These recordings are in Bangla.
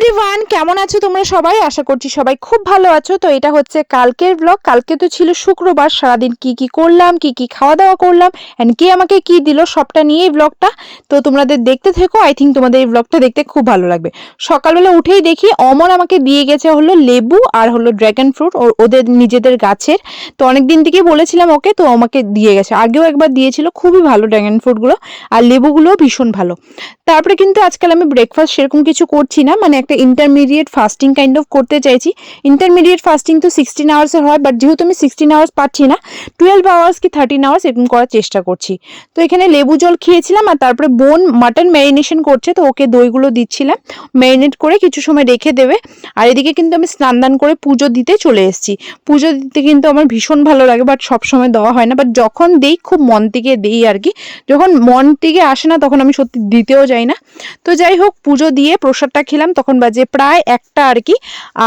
এভরিওয়ান, কেমন আছো তোমরা সবাই? আশা করছি সবাই খুব ভালো আছো। তো এটা হচ্ছে কালকের ব্লগ। কালকে তো ছিল শুক্রবার, সারাদিন কি কি করলাম, কি কি খাওয়া দাওয়া করলাম অ্যান্ড কে আমাকে কি দিল সবটা নিয়ে এই ব্লগটা। তো তোমাদের দেখতে থেকো, আই থিঙ্ক তোমাদের এই ব্লগটা দেখতে খুব ভালো লাগবে। সকালবেলা উঠেই দেখি অমর আমাকে দিয়ে গেছে হলো লেবু আর হলো ড্রাগন ফ্রুট, ওদের নিজেদের গাছের। তো অনেকদিন থেকে বলেছিলাম ওকে, তো আমাকে দিয়ে গেছে। আগেও একবার দিয়েছিল, খুবই ভালো ড্রাগন ফ্রুটগুলো, আর লেবুগুলোও ভীষণ ভালো। তারপরে কিন্তু আজকাল আমি ব্রেকফাস্ট সেরকম কিছু করছি না, মানে একটা ইন্টারমিডিয়েট ফাস্টিং কাইন্ড অফ করতে চাইছি। ইন্টারমিডিয়েট ফাস্টিং তো 16 আওয়ার্সের হয়, বাট যেহেতু আমি 16 আওয়ার্স পাচ্ছি না, 12 আওয়ার্স কি 13 আওয়ার্স এরকম করার চেষ্টা করছি। তো এখানে লেবু জল খেয়েছিলাম, আর তারপরে বোন মাটন ম্যারিনেশন করছে, তো ওকে দইগুলো দিচ্ছিলাম, ম্যারিনেট করে কিছু সময় রেখে দেবে। আর এদিকে কিন্তু আমি স্নান দান করে পুজো দিতে চলে এসেছি। পুজো দিতে কিন্তু আমার ভীষণ ভালো লাগে, বাট সবসময় দেওয়া হয় না, বাট যখন দেই খুব মন থেকে দেই আর কি। যখন মন থেকে আসে না তখন আমি সত্যি দিতেও যাই না। তো যাই হোক, পুজো দিয়ে প্রসাদটা খেলাম, তখন বাজে প্রায় 1টা আর কি।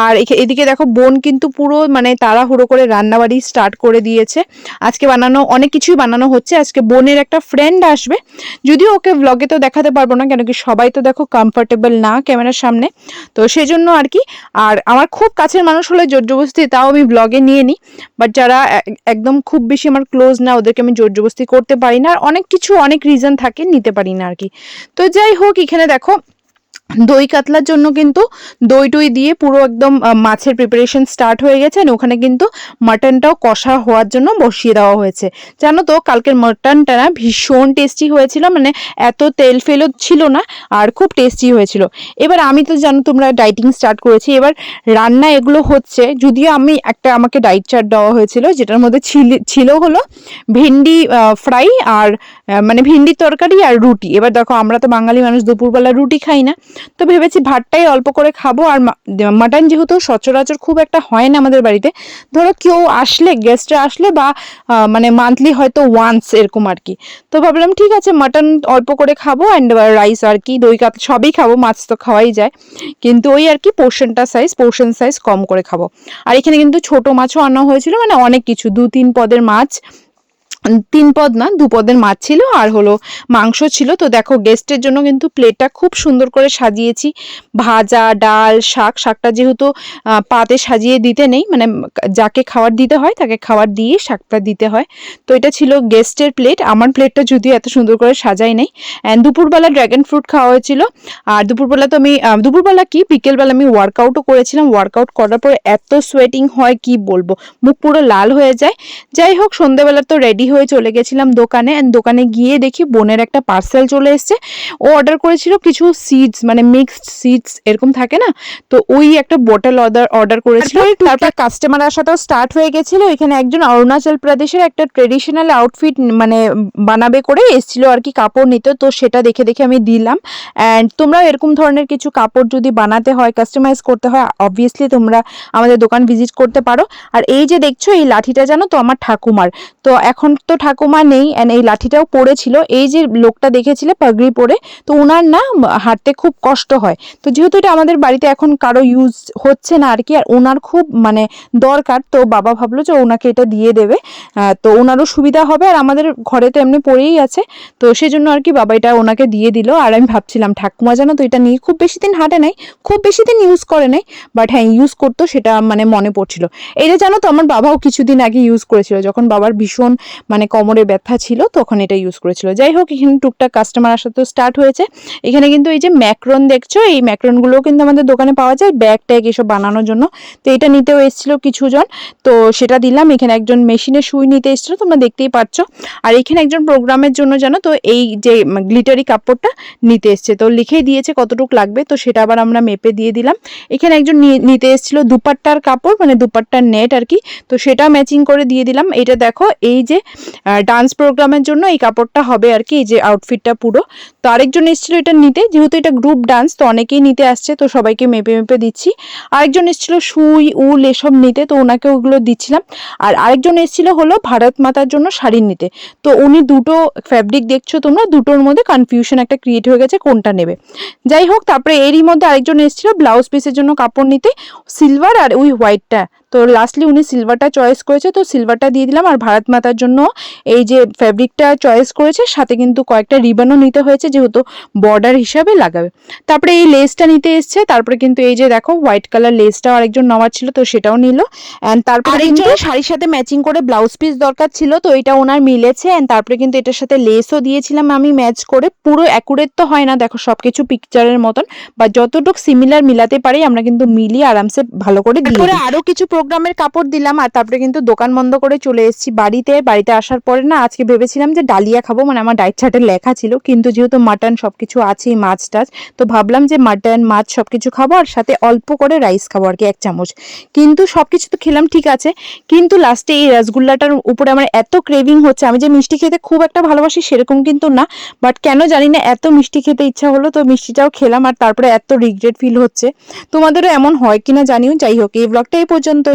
আর এদিকে দেখো বোন কিন্তু পুরো মানে তাড়াহুড়ো করে রান্নাবাড়ি স্টার্ট করে দিয়েছে। আজকে বানানো অনেক কিছুই বানানো হচ্ছে। আজকে বোনের একটা ফ্রেন্ড আসবে, যদিও ওকে ব্লগে তো দেখাতে পারবো না, কেন কি সবাই তো দেখো কমফোর্টেবল না ক্যামেরার সামনে, তো সেই জন্য আর কি। আর আমার খুব কাছের মানুষ হলে জোর জবরদস্তি তাও আমি ব্লগে নিয়ে নিই, বাট যারা একদম খুব বেশি আমার ক্লোজ না ওদেরকে আমি জোর জবরদস্তি করতে পারি না, আর অনেক রিজন থাকে নিতে পারি না আর কি। তো যাই হোক, এখানে দেখো দই কাতলার জন্য কিন্তু দই টই দিয়ে পুরো একদম মাছের প্রিপারেশন স্টার্ট হয়ে গেছে। আর ওখানে কিন্তু মাটনটাও কষা হওয়ার জন্য বসিয়ে দেওয়া হয়েছে। জানো তো কালকের মাটনটা না ভীষণ টেস্টি হয়েছিল, মানে এত তেল ফেলও ছিল না, আর খুব টেস্টি হয়েছিল। এবার আমি তো জানো তোমরা ডাইটিং স্টার্ট করেছি, এবার রান্না এগুলো হচ্ছে, যদিও আমাকে ডাইট চার্ট দেওয়া হয়েছিল, যেটার মধ্যে ছিল হলো ভেন্ডি ফ্রাই আর মানে ভেন্ডির তরকারি আর রুটি। এবার দেখো আমরা তো বাঙালি মানুষ, দুপুরবেলা রুটি খাই না, তো ভেবেছি ভাতটাই অল্প করে খাবো। আর মাটন যেহেতু সচরাচর খুব একটা হয় না আমাদের বাড়িতে, ধরো কেউ আসলে, গেস্টরা আসলে বা মানে মান্থলি হয়তো ওয়ান্স এরকম আর কি। তো ভাবলাম ঠিক আছে মাটন অল্প করে খাবো, অ্যান্ড রাইস আর কি, দই কাতলা সবই খাবো, মাছ তো খাওয়াই যায়, কিন্তু ওই আর কি পোর্শন সাইজ কম করে খাবো। আর এখানে কিন্তু ছোট মাছও আনা হয়েছিল, মানে অনেক কিছু 2-3 পদের মাছ, 3 পদ না 2 পদের মাছ ছিল, আর হলো মাংস ছিল। তো দেখো গেস্টের জন্য কিন্তু প্লেটটা খুব সুন্দর করে সাজিয়েছি, ভাজা ডাল শাকটা যেহেতু পাতে সাজিয়ে দিতে নেই, মানে যাকে খাবার দিতে হয় তাকে খাবার দিয়ে শাকটা দিতে হয়। তো এটা ছিল গেস্টের প্লেট, আমার প্লেটটা যদিও এত সুন্দর করে সাজাই নাই। অ্যান্ড দুপুরবেলা ড্রাগন ফ্রুট খাওয়া হয়েছিল। আর দুপুরবেলা তো আমি বিকেলবেলা আমি ওয়ার্কআউটও করেছিলাম। ওয়ার্কআউট করার পর এত সোয়েটিং হয় কি বলবো, মুখ পুরো লাল হয়ে যায়। যাই হোক, সন্ধ্যেবেলা তো রেডি হয়ে চলে গেছিলাম দোকানে, অ্যান্ড দোকানে গিয়ে দেখি বোনের একটা পার্সেল চলে এসছে। ও অর্ডার করেছিল কিছু সিডস, মানে মিক্সড সিডস এরকম থাকে না, তো ওই একটা বোতল অর্ডার করেছিল। তারপর কাস্টমার আসাটাও স্টার্ট হয়ে গেছিল। এখানে একজন অরুণাচল প্রদেশের একটা ট্রেডিশনাল আউটফিট মানে বানাবে করে এসেছিল আর কি, কাপড় নিতে, তো সেটা দেখে আমি দিলাম। অ্যান্ড তোমরা এরকম ধরনের কিছু কাপড় যদি বানাতে হয়, কাস্টমাইজ করতে হয়, অবভিয়াসলি তোমরা আমাদের দোকান ভিজিট করতে পারো। আর এই যে দেখছো এই লাঠিটা জানো তো আমার ঠাকুমার, তো এখন তো ঠাকুমা নেই, এন্ড এই লাঠিটাও পড়েছিল। এই যে লোকটা দেখেছিলে পাগড়ি পরে, তো ওনার না হাঁটতে খুব কষ্ট হয়, তো যেহেতু এটা আমাদের বাড়িতে এখন কারো ইউজ হচ্ছে না আর কি, আর ওনার খুব মানে দরকার, তো বাবা ভাবলো যে ওনাকে এটা দিয়ে দেবে, তো ওনারও সুবিধা হবে, আর আমাদের ঘরে তো এমনি পড়েই আছে, তো সেজন্য আর কি বাবা এটা ওনাকে দিয়ে দিল। আর আমি ভাবছিলাম ঠাকুমা জানো তো এটা নিয়ে খুব বেশি দিন হাঁটে নাই, খুব বেশি দিন ইউজ করে নাই, বাট হ্যাঁ ইউজ করতো, সেটা মানে মনে পড়ছিল। এটা জানো তো আমার বাবাও কিছুদিন আগে ইউজ করেছিল, যখন বাবার ভীষণ মানে কোমরে ব্যথা ছিল তখন এটা ইউজ করেছিল। যাই হোক, এখানে টুকটাক কাস্টমার আসা তো স্টার্ট হয়েছে। এখানে কিন্তু এই যে ম্যাক্রন দেখছো, এই ম্যাক্রনগুলোও কিন্তু আমাদের দোকানে পাওয়া যায় ব্যাগ ট্যাগ এসব বানানোর জন্য, তো এটা নিতেও এসেছিল কিছুজন, তো সেটা দিলাম। এখানে একজন মেশিনে সুই নিতে এসেছিল, তোমরা দেখতেই পাচ্ছ। আর এখানে একজন প্রোগ্রামের জন্য জানো তো এই যে গ্লিটারি কাপড়টা নিতে এসছে, তো লিখেই দিয়েছে কতটুক লাগবে, তো সেটা আবার আমরা মেপে দিয়ে দিলাম। এখানে একজন নিতে এসেছিল দুপাট্টার কাপড়, মানে দুপাট্টার নেট আর কি, তো সেটা ম্যাচিং করে দিয়ে দিলাম। এটা দেখো এই যে ডান্স প্রোগ্রামের জন্য এই কাপড়টা হবে আর কি, এই যে আউটফিটটা পুরো। তো আরেকজন এসেছিল এটা নিতে, যেহেতু এটা গ্রুপ ডান্স তো অনেকেই নিতে আসছে, তো সবাইকে মেপে দিচ্ছি। আরেকজন এসেছিল সুই উল এসব নিতে, তো ওনাকে ওগুলো দিচ্ছিলাম। আর আরেকজন এসেছিল হলো ভারত মাতার জন্য শাড়ি নিতে, তো উনি দুটো ফ্যাব্রিক দেখছো তোমরা, দুটোর মধ্যে কনফিউশন একটা ক্রিয়েট হয়ে গেছে কোনটা নেবে। যাই হোক, তারপরে এরই মধ্যে আরেকজন এসেছিল ব্লাউজ পিসের জন্য কাপড় নিতে, সিলভার আর ওই হোয়াইটটা, তো তো লাস্টলি উনি সিলভারটা চয়েস করেছে, তো সিলভারটা দিয়ে দিলাম। আর ভারত মাতার জন্য এই যে ফ্যাব্রিকটা চয়েস করেছে, সাথে কিন্তু কয়েকটা রিবনও নিতে হয়েছে যেহেতু বর্ডার হিসাবে লাগাবে। তারপরে এই লেসটা নিতে এসছে, তারপরে কিন্তু এই যে দেখো হোয়াইট কালার লেসটাও আরেকজন নেওয়ার ছিল, তো সেটাও নিল। অ্যান্ড তারপরে কিন্তু শাড়ির সাথে ম্যাচিং করে ব্লাউজ পিস দরকার ছিল, তো এটা ওনার মিলেছে। অ্যান্ড তারপরে কিন্তু এটার সাথে লেসও দিয়েছিলাম আমি ম্যাচ করে। পুরো অ্যাকুরেট তো হয় না, দেখো সবকিছু পিকচারের মতন, বা যতটুকু সিমিলার মিলাতে পারি আমরা কিন্তু মিলিয়ে আরামসে ভালো করে দিয়ে দিই। আরো কিছু প্রোগ্রামের কাপড় দিলাম, আর তারপরে কিন্তু দোকান বন্ধ করে চলে এসেছি বাড়িতে আসার পরে না আজকে ভেবেছিলাম যে ডালিয়া খাবো, মানে আমার ডায়েট চার্টে লেখা ছিল, কিন্তু যেহেতু মাটন সবকিছু আছেই, মাছ টাছ, তো ভাবলাম যে মাটন মাছ সবকিছু খাবো আর সাথে অল্প করে রাইস খাবো আর কি 1 চামচ। কিন্তু সবকিছু তো খেলাম ঠিক আছে, কিন্তু লাস্টে এই রসগোল্লাটার উপরে আমার এত ক্রেভিং হচ্ছে। আমি যে মিষ্টি খেতে খুব একটা ভালোবাসি সেরকম কিন্তু না, বাট কেন জানি না এত মিষ্টি খেতে ইচ্ছা হলো, তো মিষ্টিটাও খেলাম। আর তারপরে এত রিগ্রেট ফিল হচ্ছে। তোমাদেরও এমন হয় কিনা জানিও। যাই হোক, এই ব্লগটা এই পর্যন্ত।